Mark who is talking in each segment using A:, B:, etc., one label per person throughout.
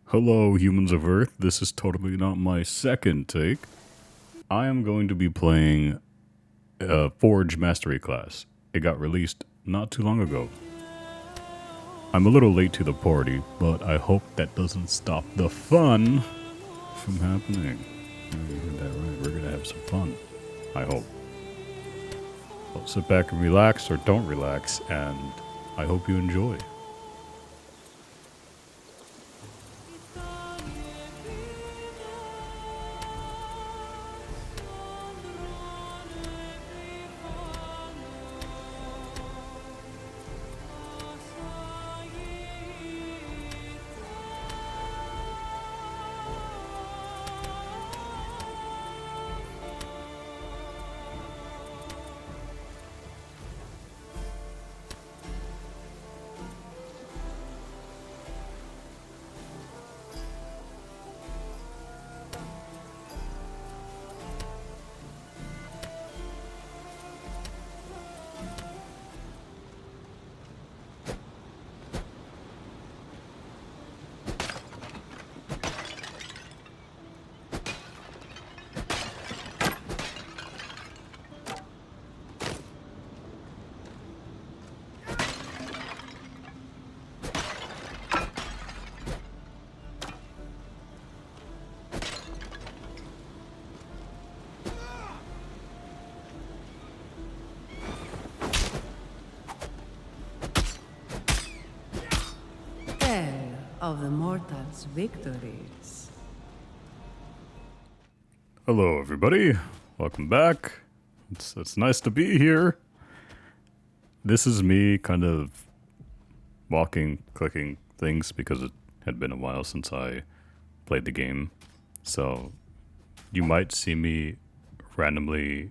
A: Hello, humans of Earth. This is totally not my second take. I am going to be playing a Forge Mastery class. It got released not too long ago. I'm a little late to the party, but I hope that doesn't stop the fun from happening. You heard that right. We're gonna have some fun. I hope. Well, sit back and relax, or don't relax, and I hope you enjoy.
B: Tale of the mortals' victories.
A: Hello, everybody. Welcome back. It's nice to be here. This is me kind of walking, clicking things because it had been a while since I played the game. So you might see me randomly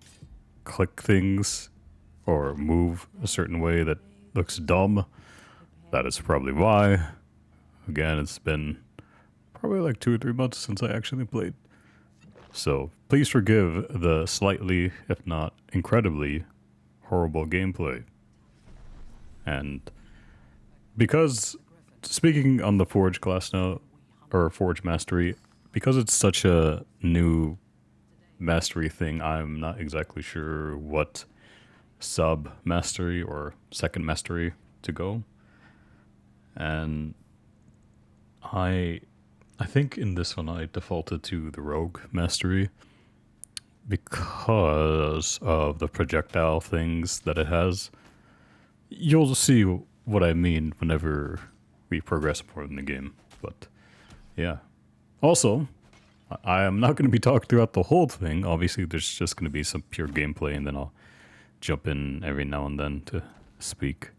A: click things or move a certain way that looks dumb. That is probably why. Again, it's been probably like 2 or 3 months since I actually played. So please forgive the slightly, if not incredibly, horrible gameplay. And because, speaking on the Forge class now, or Forge Mastery, because it's such a new mastery thing, I'm not exactly sure what sub mastery or second mastery to go. And I think in this one I defaulted to the Rogue Mastery because of the projectile things that it has. You'll see what I mean whenever we progress more in the game. But yeah. Also, I am not going to be talking throughout the whole thing. Obviously, there's just going to be some pure gameplay, and then I'll jump in every now and then to speak.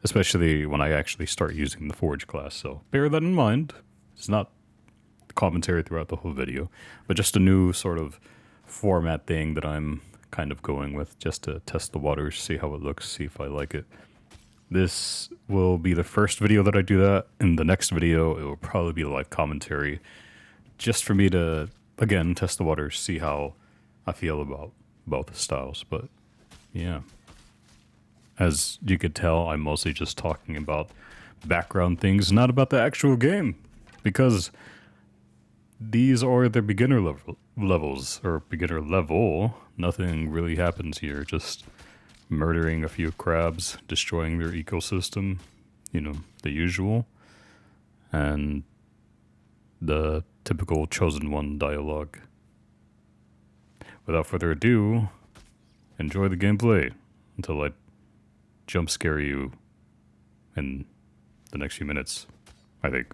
A: Especially when I actually start using the Forge class. So bear that in mind. It's not commentary throughout the whole video, but just a new sort of format thing that I'm kind of going with just to test the waters, see how it looks, see if I like it. This will be the first video that I do that. In the next video, it will probably be live commentary just for me to, again, test the waters, see how I feel about both styles. But yeah. As you could tell, I'm mostly just talking about background things, not about the actual game. Because these are the beginner levels, or beginner level. Nothing really happens here, just murdering a few crabs, destroying their ecosystem, the usual. And the typical Chosen One dialogue. Without further ado, enjoy the gameplay until I jump scare you in the next few minutes, I think.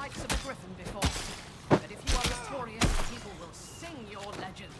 C: likes of a griffin before. But if you are victorious, people will sing your legend.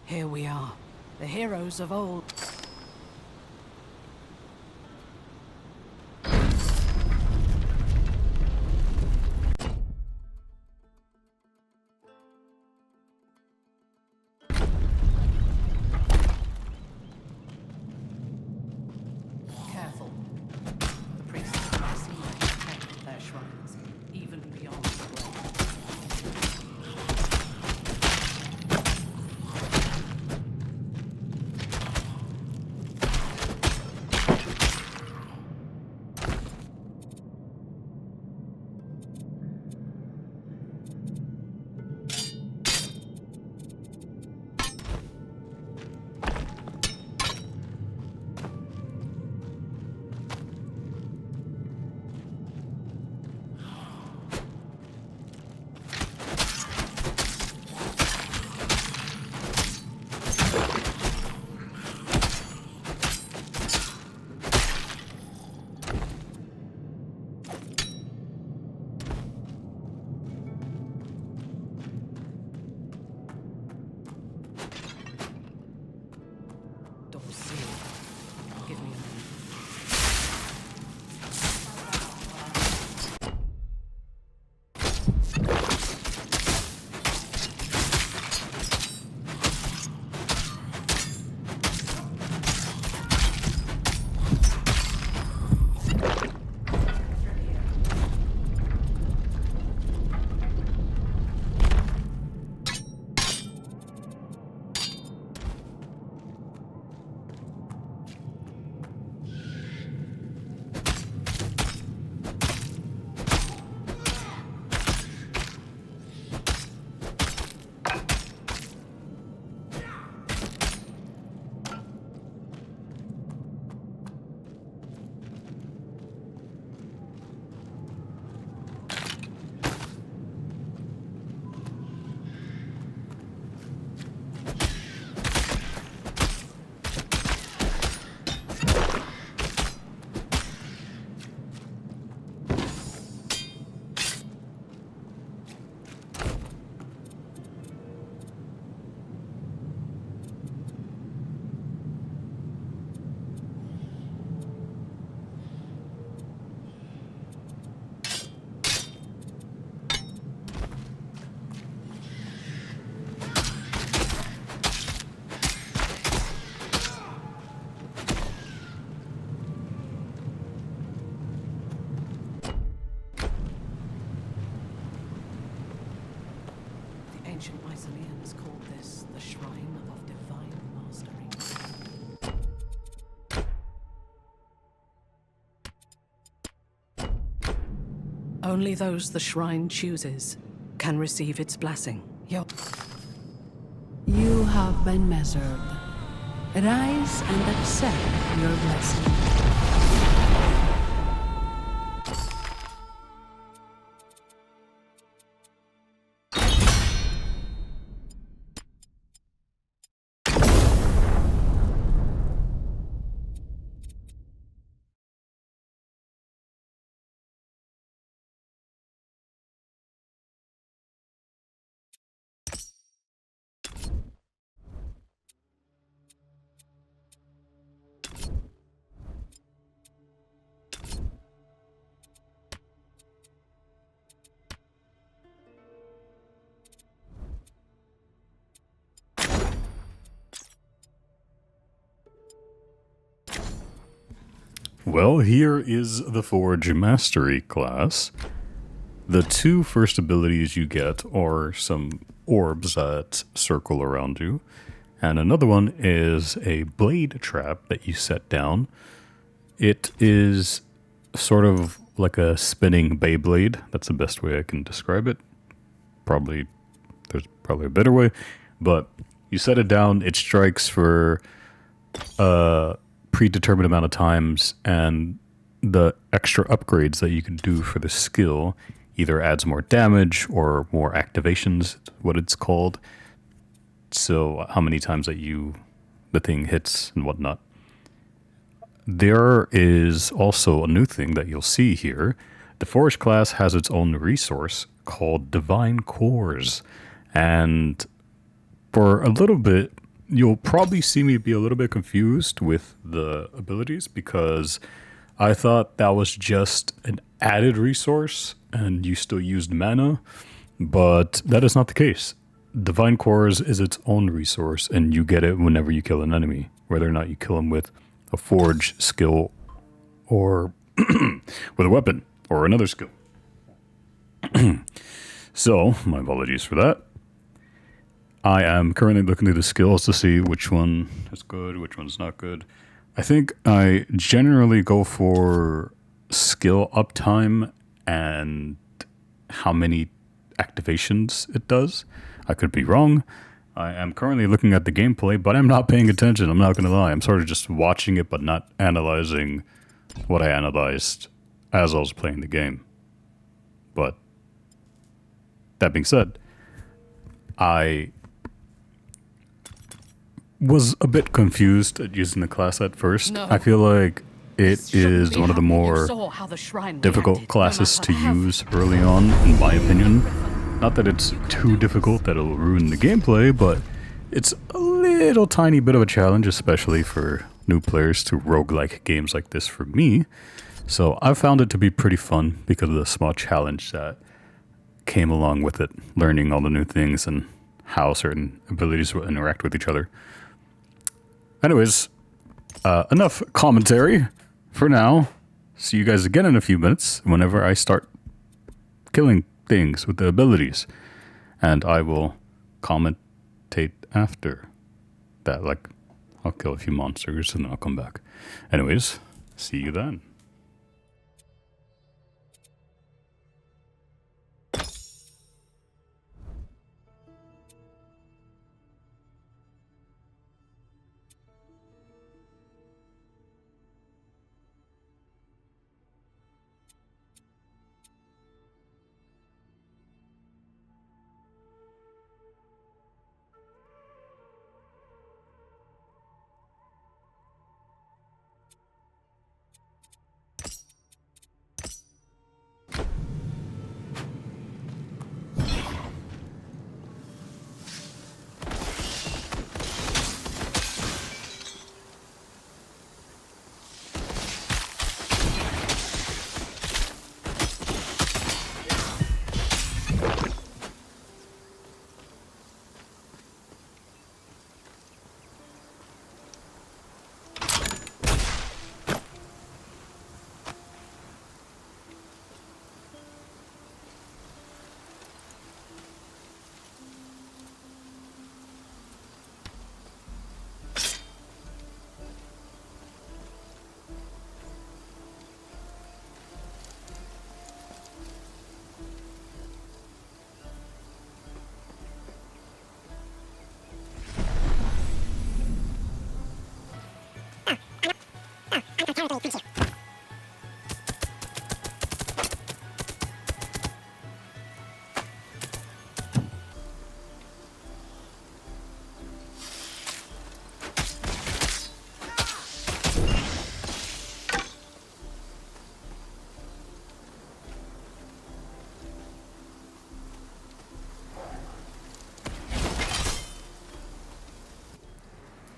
C: Here we are, the heroes of old. Careful. The priests have seen to protect their shrines, even beyond the grave. Don't see it. Give me a minute. Ancient Mycenaeans called this the Shrine of Divine Mastery. Only those the shrine chooses can receive its blessing.
B: You have been measured. Rise and accept your blessing.
A: Well, here is the Forge Mastery class. The two first abilities you get are some orbs that circle around you, and another one is a blade trap that you set down. It is sort of like a spinning Beyblade. That's the best way I can describe it. There's probably a better way, but you set it down, it strikes for a predetermined amount of times, and the extra upgrades that you can do for the skill either adds more damage or more activations, what it's called. So how many times that the thing hits and whatnot. There is also a new thing that you'll see here. The Forge class has its own resource called Divine Cores. And for a little bit, you'll probably see me be a little bit confused with the abilities because I thought that was just an added resource and you still used mana, but that is not the case. Divine Cores is its own resource and you get it whenever you kill an enemy, whether or not you kill him with a forge skill or with a weapon or another skill. So, my apologies for that. I am currently looking through the skills to see which one is good, which one's not good. I think I generally go for skill uptime and how many activations it does. I could be wrong. I am currently looking at the gameplay, but I'm not paying attention. I'm not going to lie. I'm sort of just watching it, but not analyzing what I analyzed as I was playing the game. But that being said, I was a bit confused at using the class at first.
C: No.
A: I feel like it is one of the
C: You
A: more
C: saw how the shrine
A: difficult
C: reacted,
A: classes
C: no
A: to
C: matter how
A: use early on, in my opinion. Not that it's too difficult that it'll ruin the gameplay, but it's a little tiny bit of a challenge, especially for new players to roguelike games like this for me. So I found it to be pretty fun because of the small challenge that came along with it, learning all the new things and how certain abilities will interact with each other. Anyways, enough commentary for now. See you guys again in a few minutes whenever I start killing things with the abilities. And I will commentate after that. Like, I'll kill a few monsters and then I'll come back. Anyways, see you then.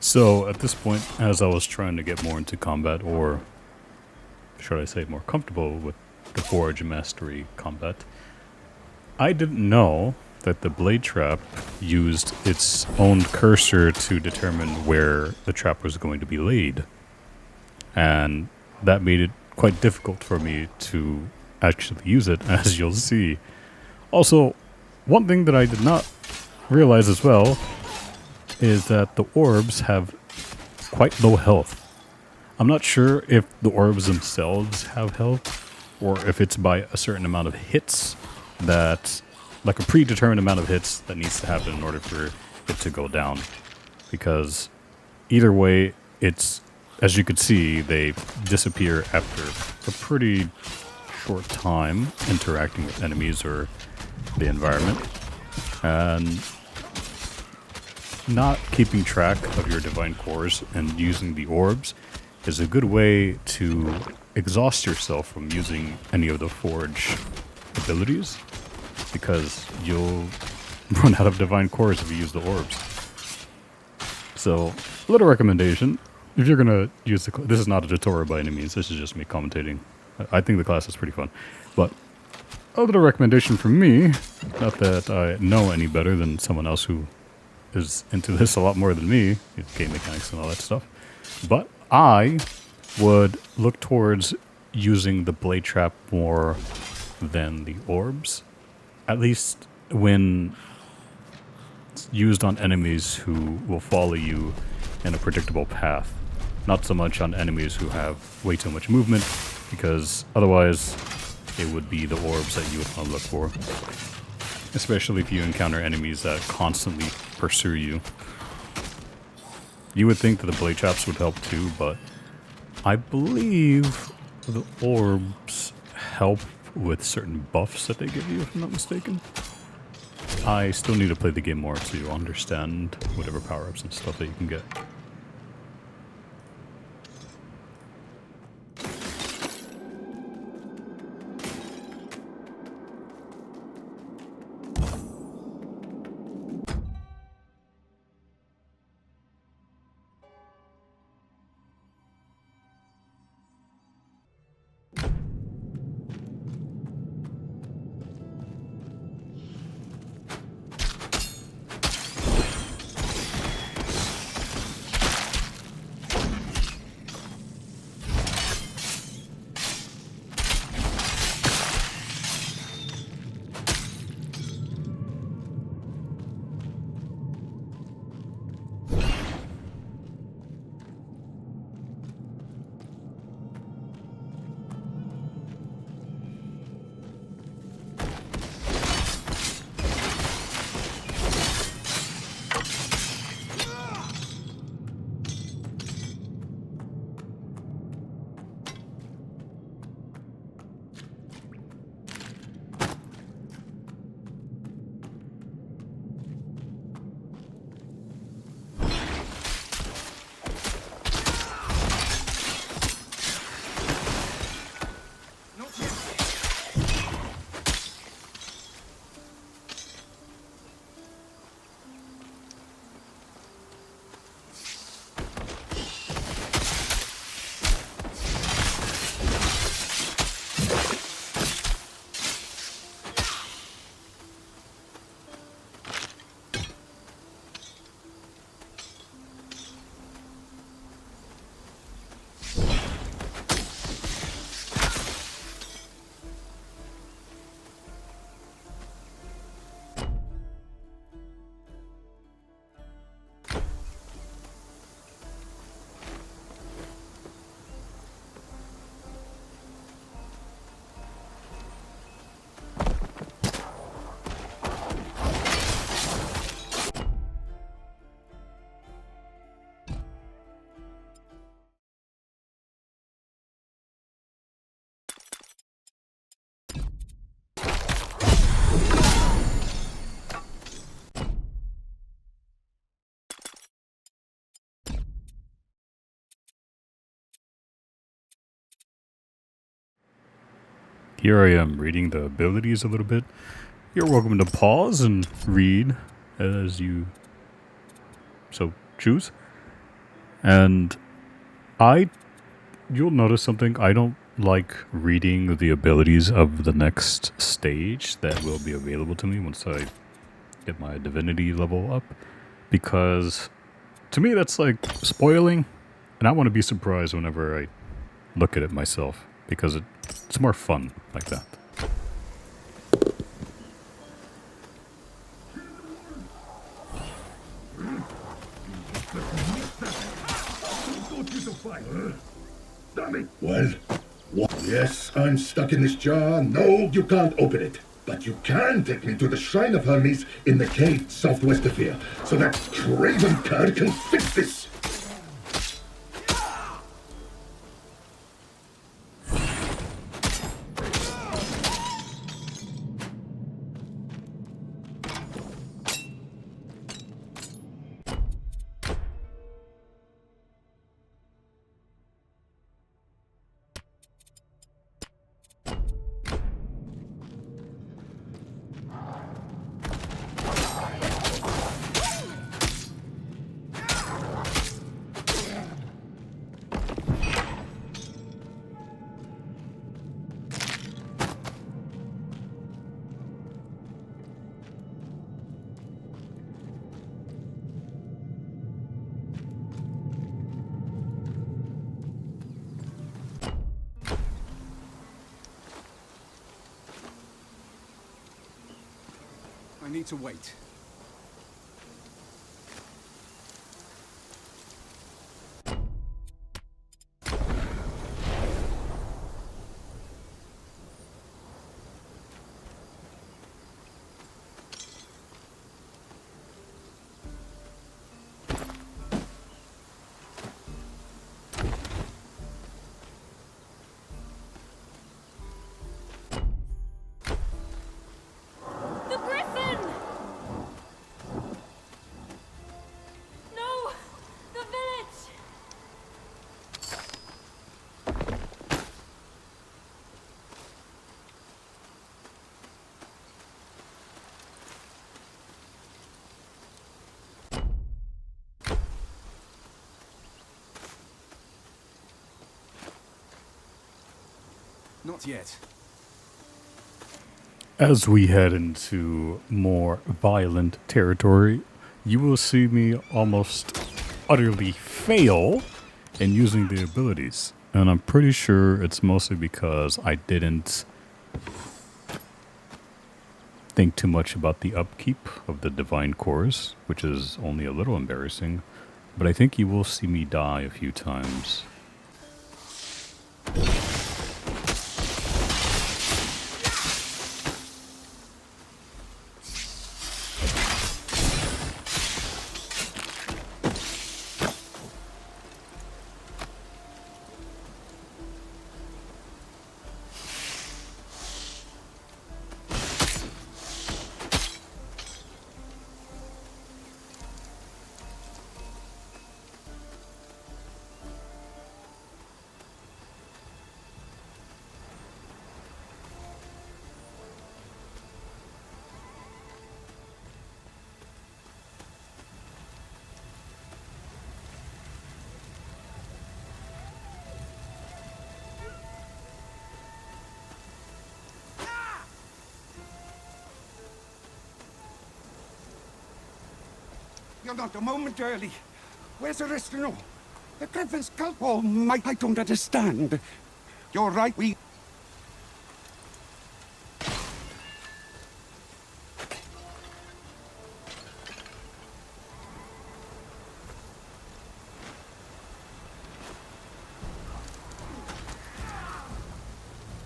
A: So at this point, as I was trying to get more into combat, or should I say more comfortable with the Forge Mastery combat, I didn't know that the Blade Trap used its own cursor to determine where the trap was going to be laid. And that made it quite difficult for me to actually use it, as you'll see. Also, one thing that I did not realize as well is that the orbs have quite low health. I'm not sure if the orbs themselves have health, or if it's by a certain amount of hits that, like a predetermined amount of hits that needs to happen in order for it to go down. Because either way, it's, as you could see, they disappear after a pretty short time interacting with enemies or the environment. And not keeping track of your divine cores and using the orbs is a good way to exhaust yourself from using any of the forge abilities, because you'll run out of divine cores if you use the orbs. So, a little recommendation, if you're gonna use the this is not a tutorial by any means, this is just me commentating. I think the class is pretty fun, but a little recommendation from me, not that I know any better than someone else who is into this a lot more than me, game mechanics and all that stuff, but I would look towards using the blade trap more than the orbs, at least when used on enemies who will follow you in a predictable path. Not so much on enemies who have way too much movement, because otherwise it would be the orbs that you would want to look for. Especially if you encounter enemies that constantly pursue you. You would think that the blade traps would help too, but I believe the orbs help with certain buffs that they give you, if I'm not mistaken. I still need to play the game more to understand whatever power-ups and stuff that you can get. Here I am reading the abilities a little bit. You're welcome to pause and read as you so choose. And you'll notice something. I don't like reading the abilities of the next stage that will be available to me once I get my divinity level up, because to me that's like spoiling, and I want to be surprised whenever I look at it myself, because it's more fun like that.
D: What? What? Yes, I'm stuck in this jar. No, you can't open it. But you can take me to the Shrine of Hermes in the cave southwest of here, so that craven cur can fix this.
E: I need to wait.
F: The Griffin! No! The village!
E: Not yet.
A: As we head into more violent territory, you will see me almost utterly fail in using the abilities. And I'm pretty sure it's mostly because I didn't think too much about the upkeep of the divine cores, which is only a little embarrassing. But I think you will see me die a few times.
E: You're not a moment early. Where's Aristino? The Griffin's cult. Oh, my, I don't understand. You're right, we...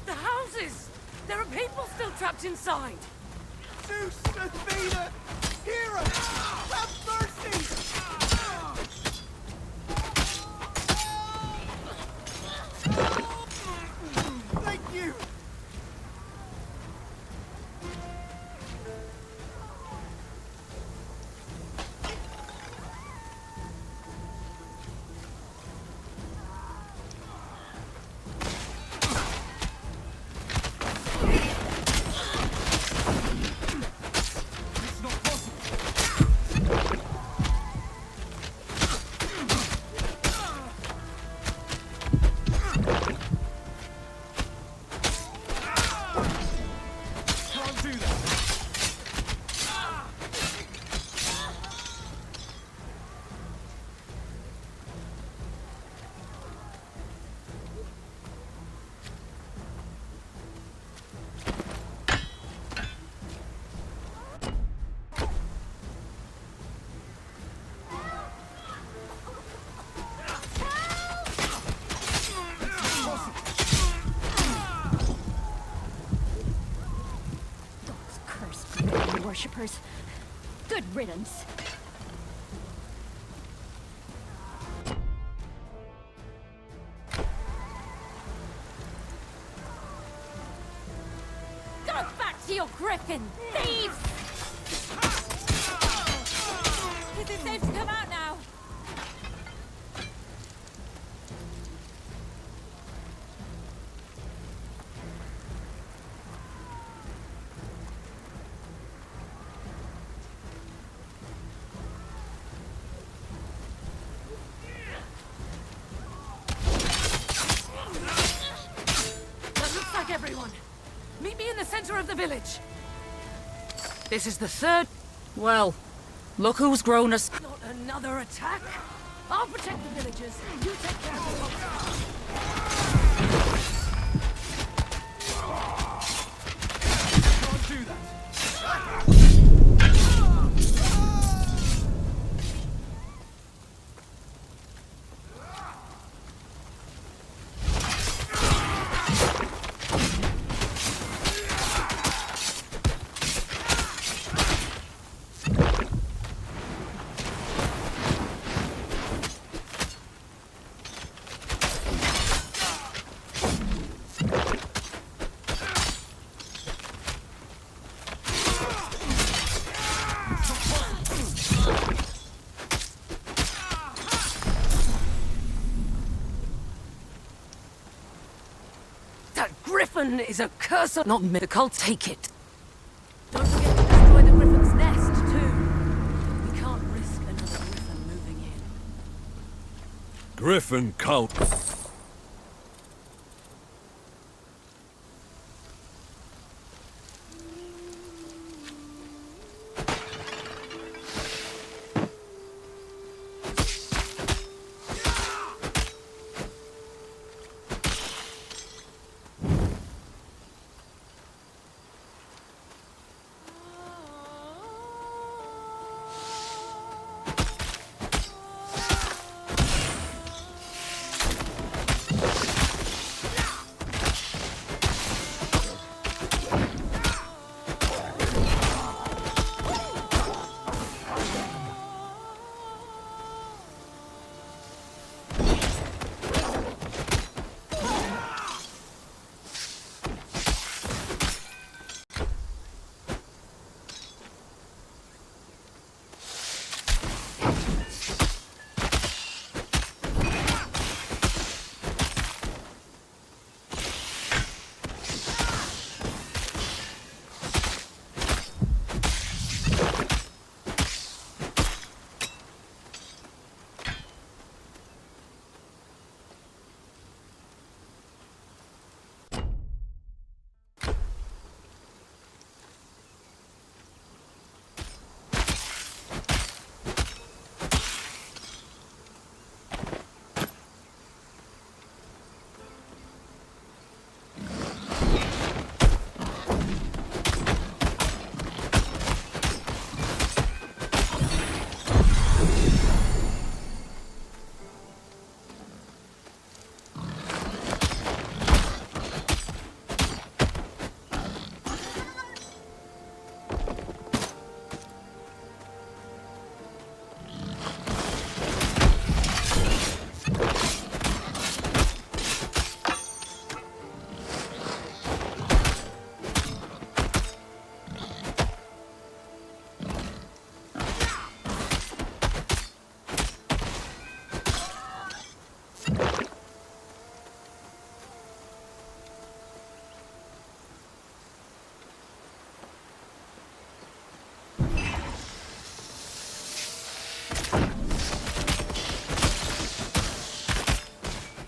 F: The houses! There are people still trapped inside!
E: Zeus, Athena, Hera, have mercy! Thank you! It's not possible.
G: worshippers. Good riddance.
F: Go back to your griffin, thieves! Is it safe to come out now? That looks like everyone. Meet me in the center of the village.
C: This is the third. Well, look who's grown us.
F: Not another attack. I'll protect the villagers. You take care of the monsters.
E: Can't do that.
F: That griffin is a curse.
C: Not me. The cult take it.
F: Don't forget to destroy the griffin's nest, too. We can't risk another griffin moving in.
H: Griffin cult.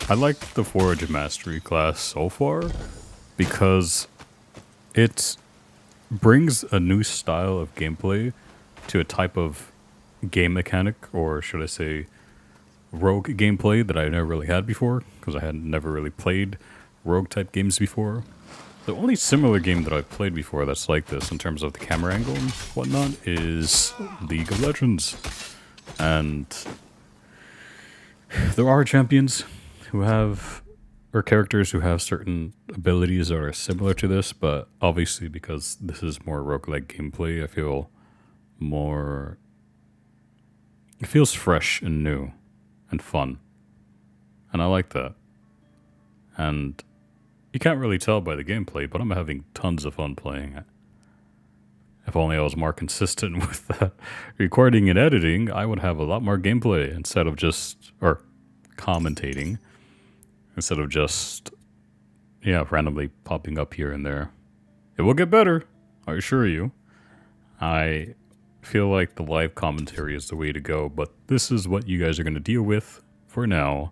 A: I like the Forge Mastery class so far because it brings a new style of gameplay to a type of game mechanic, or should I say rogue gameplay that I never really had before, because I had never really played rogue type games before. The only similar game that I've played before that's like this in terms of the camera angle and whatnot is League of Legends. And there are champions who have or characters who have certain abilities that are similar to this, but obviously because this is more roguelike gameplay, I feel more. It feels fresh and new and fun. And I like that. And you can't really tell by the gameplay, but I'm having tons of fun playing it. If only I was more consistent with recording and editing, I would have a lot more gameplay instead of just, or commentating, instead of just, randomly popping up here and there. It will get better, I assure you. I feel like the live commentary is the way to go, but this is what you guys are going to deal with for now.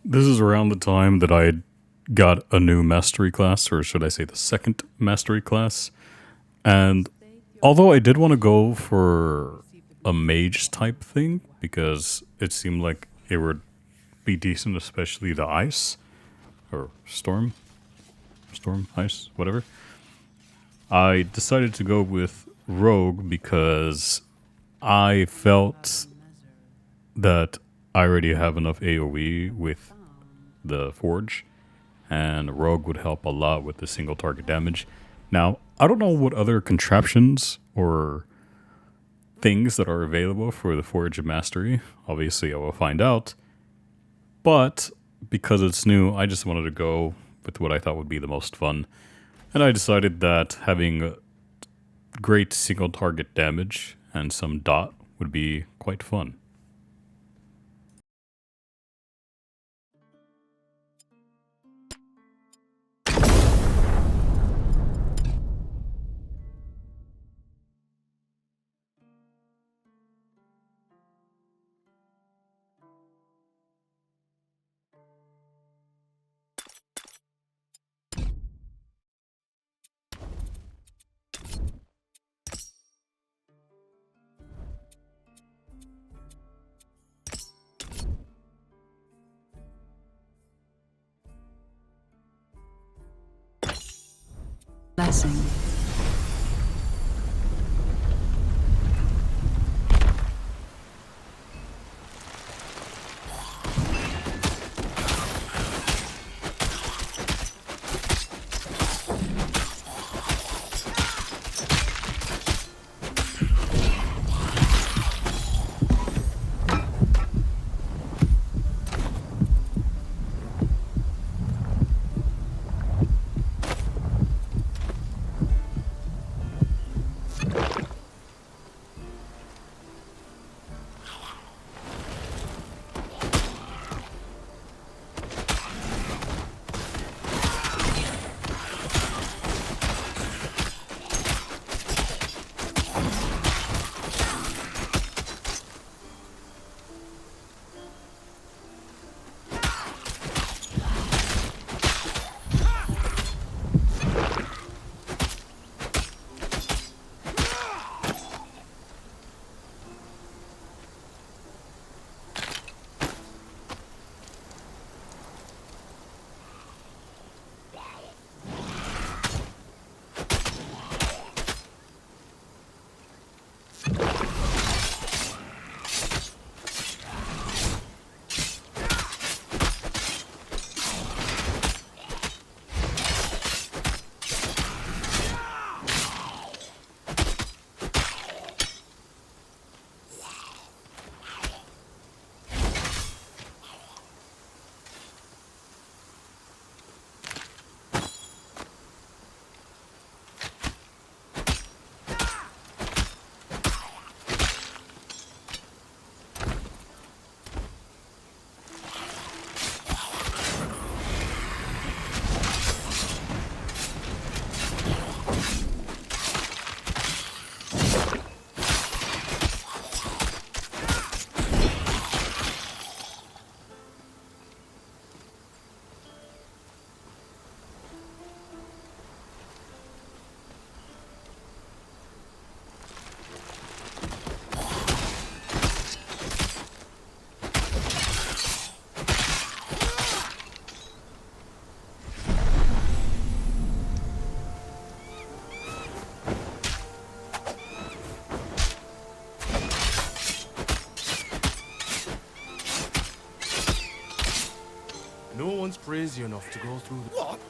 A: This is around the time that I got a new mastery class, or should I say the second mastery class. And although I did want to go for a mage type thing, because it seemed like it would be decent, especially the ice, or storm, ice, whatever. I decided to go with rogue because I felt that I already have enough AoE with the forge, and rogue would help a lot with the single target damage. Now, I don't know what other contraptions or things that are available for the Forge of Mastery. Obviously, I will find out. But because it's new, I just wanted to go with what I thought would be the most fun. And I decided that having great single target damage and some dot would be quite fun.
B: Blessing.
H: griffins crazy enough to go through the...
E: What?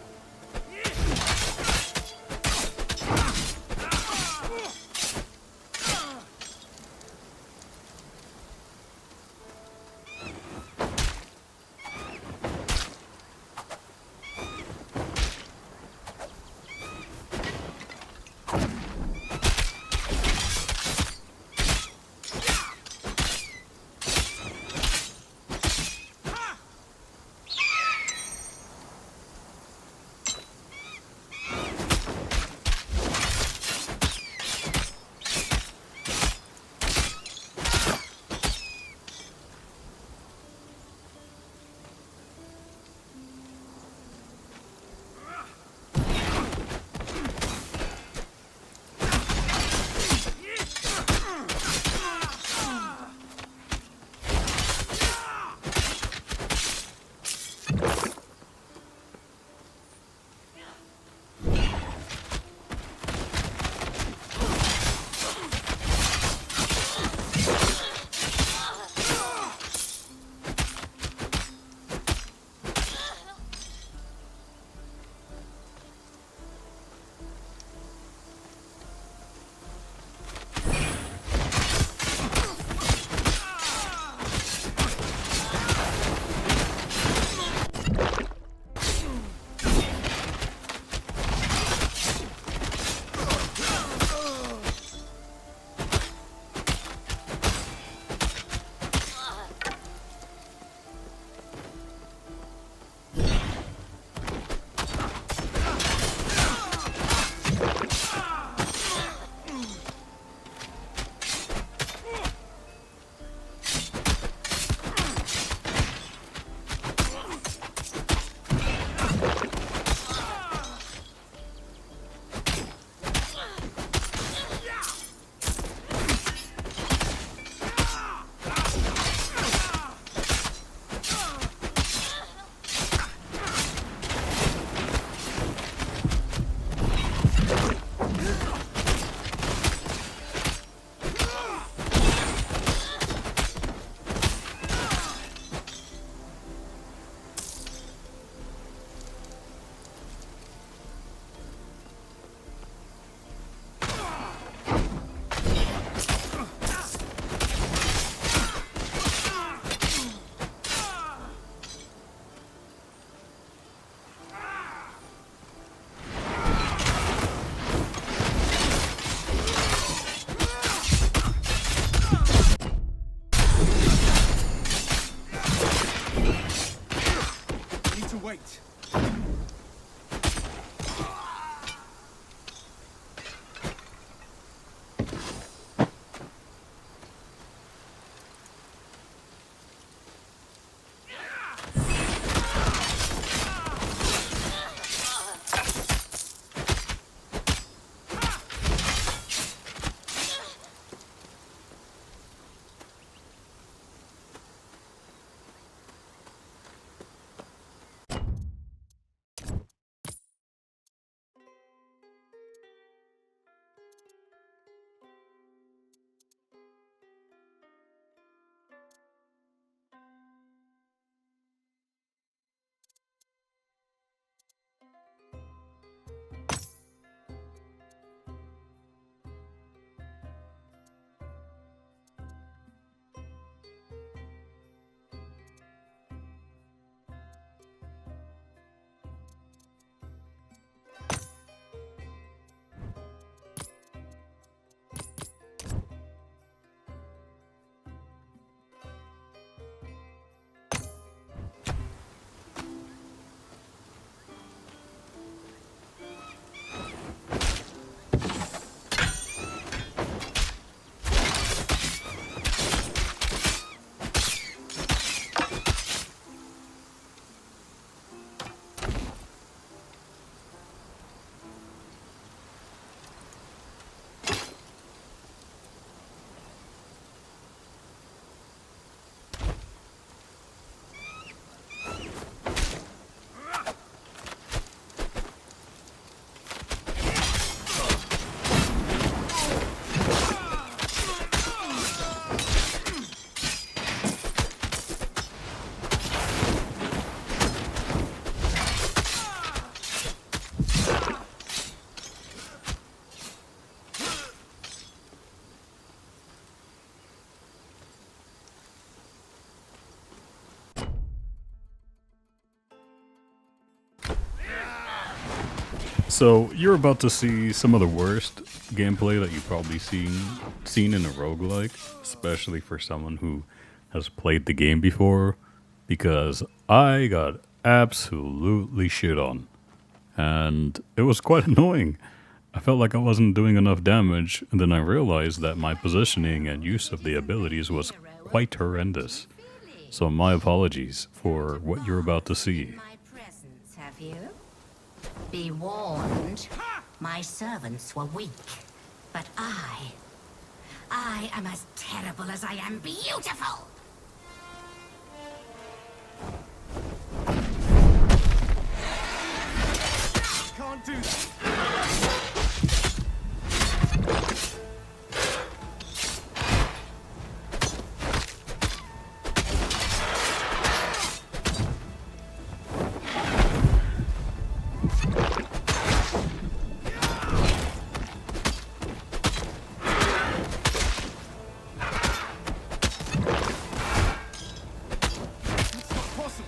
A: So you're about to see some of the worst gameplay that you've probably seen in a roguelike, especially for someone who has played the game before, because I got absolutely shit on. And it was quite annoying. I felt like I wasn't doing enough damage, and then I realized that my positioning and use of the abilities was quite horrendous. So my apologies for what you're about to see.
I: My presence, have you? Be warned, my servants were weak, but I am as terrible as I am beautiful!
H: Can't do that. It's not possible.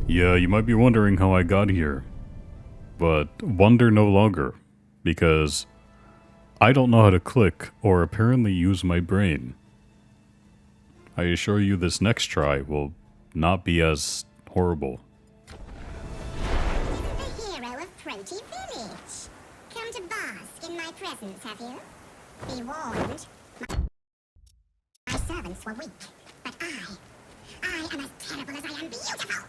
A: Yeah, you might be wondering how I got here. But wonder no longer, because I don't know how to click or apparently use my brain. I assure you this next try will not be as horrible.
J: The hero of Proti Village. Come to bask in my presence, have you? Be warned, my servants were weak, but I am as terrible as I am beautiful!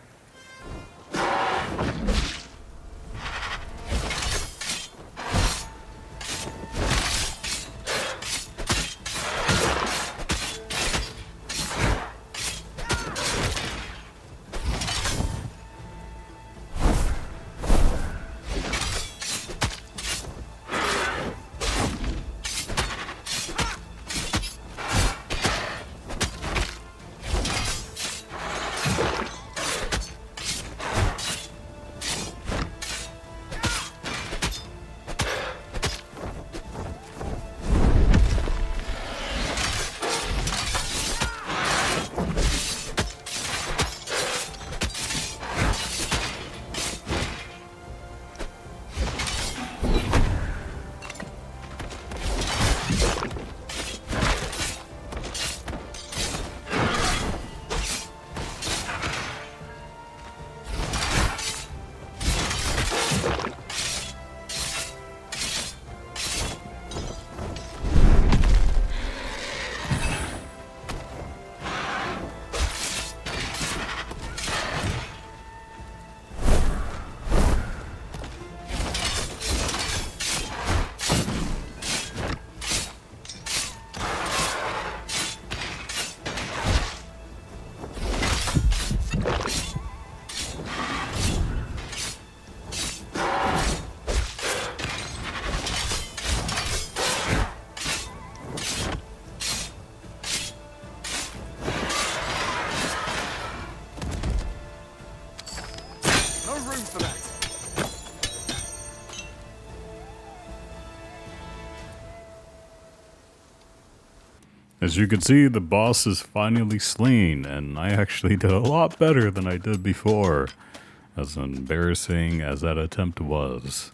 H: No room for that.
A: As you can see, the boss is finally slain, and I actually did a lot better than I did before, as embarrassing as that attempt was.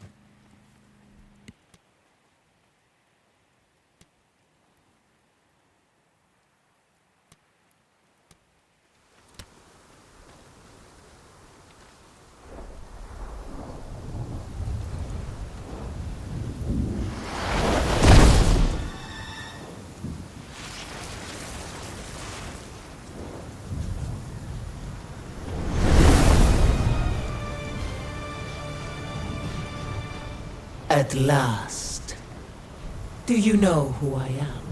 C: At last. Do you know who I am?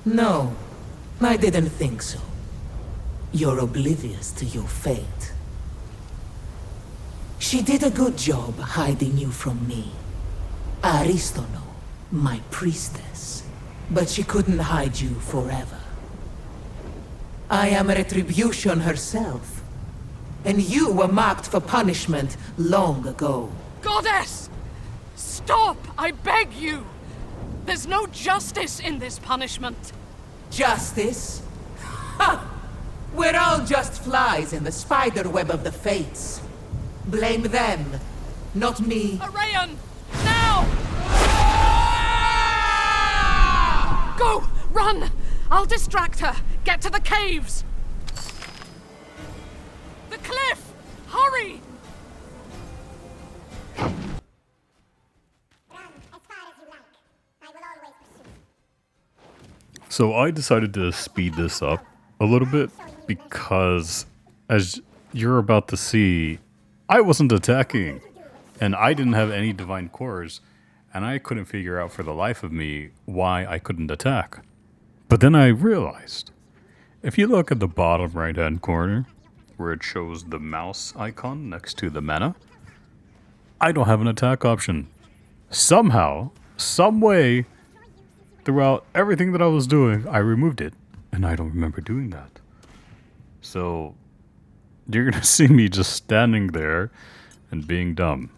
C: No, I didn't think so. You're oblivious to your fate.
K: She did a good job hiding you from me. Aristono, my priestess. But she couldn't hide you forever. I am Retribution herself. And you were marked for punishment long ago.
F: Goddess! Stop! I beg you! There's no justice in this punishment.
K: Justice? Ha! We're all just flies in the spider web of the fates. Blame them, not me.
F: Arayan! Now! Go! Run! I'll distract her. Get to the caves! The cliff! Hurry!
J: Run as far as you like. I will always pursue.
A: So I decided to speed this up a little bit because, as you're about to see, I wasn't attacking, and I didn't have any divine cores, and I couldn't figure out for the life of me why I couldn't attack. But then I realized, if you look at the bottom right-hand corner, where it shows the mouse icon next to the mana, I don't have an attack option. Somehow, some way, throughout everything that I was doing, I removed it, and I don't remember doing that. So, you're gonna see me just standing there and being dumb.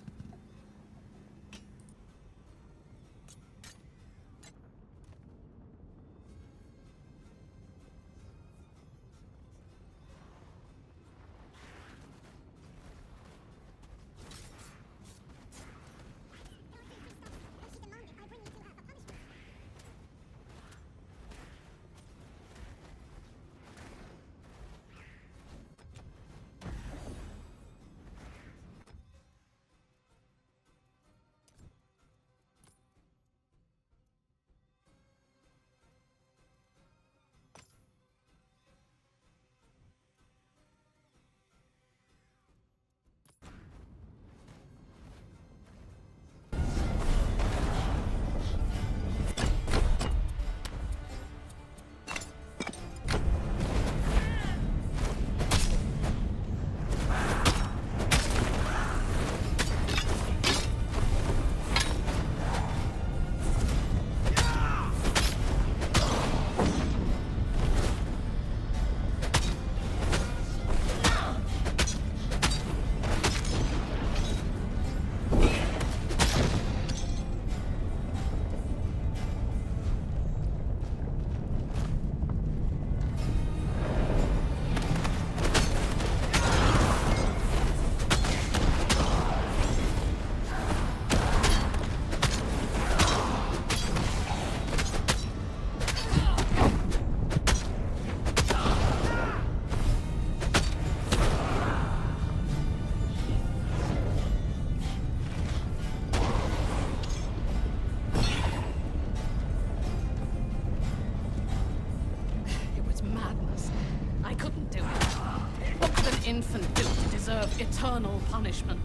F: Infant do to deserve eternal punishment.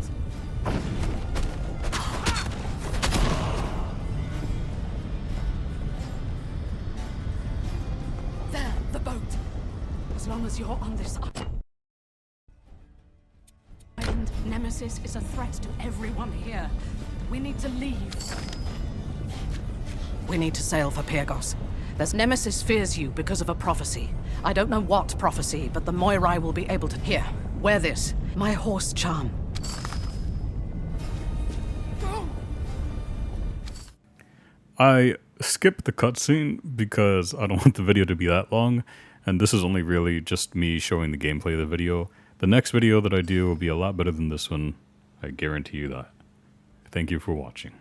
F: There, the boat. As long as you're on this island, Nemesis is a threat to everyone here. We need to leave. We need to sail for Pyrgos. There's Nemesis fears you because of a prophecy. I don't know what prophecy, but the Moirai will be able to... Here, wear this. My horse charm.
A: I skipped the cutscene because I don't want the video to be that long, and this is only really just me showing the gameplay of the video. The next video that I do will be a lot better than this one. I guarantee you that. Thank you for watching.